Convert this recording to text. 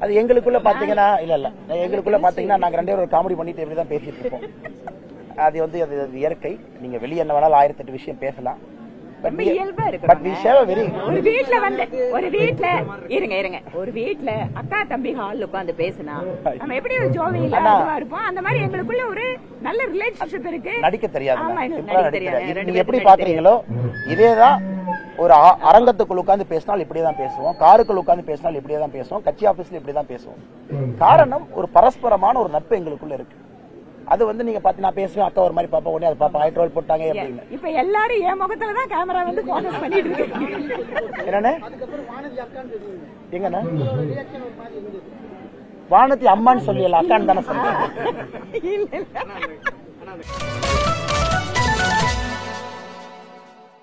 அது எங்களுக்குள்ள பாத்தீங்கன்னா இல்ல எங்களுக்குள்ள பாத்தீங்கன்னா நாங்க ரெண்டே ஒரு காமெடி பண்ணிட்டு இப்படிதான் பேசிட்டு இருப்போம். அது வந்து அது இயற்கை. நீங்க வெளியே என்ன வேணாலும் 1008 விஷயம் பேசலாம். ஒரு வீட்டுல அக்கா தம்பி ஹால் உட்காந்து பேசினா நம்ம எப்படி ஒரு ஜோவியலா இருப்போம். அந்த மாதிரி எங்களுக்குள்ள ஒரு நல்ல ரிலேஷன்ஷிப் இருக்கு. நடிக்க தெரியாது. நீங்க எப்படி பாக்குறீங்களோ இதேதான். ஒரு அரங்கத்துக்குள்ள உட்காந்து பேசினால் இப்படியேதான் பேசுவோம். காருக்குள்ள உட்காந்து பேசினால் இப்படியேதான் பேசுவோம். கட்சி ஆபீஸ்ல இப்படிதான் பேசுவோம். காரணம் ஒரு பரஸ்பரமான ஒரு நட்பு எங்களுக்குள்ள இருக்கு. அது வந்து நீங்க பாத்து நான் பேசுவேன், அக்கா ஒரு மாதிரி பாப்பா உடனே அதை பாப்பா ஹைட்ரோல் போட்டாங்க அப்படின்னு. இப்ப எல்லாரும் என் முகத்துல தான் கேமரா வந்து ஃபோக்கஸ் பண்ணிட்டு இருக்கு. என்னன்னு எங்கண்ணா வானதி அம்மான்னு சொல்லல, அக்கான்னு தானே சொல்றேன்.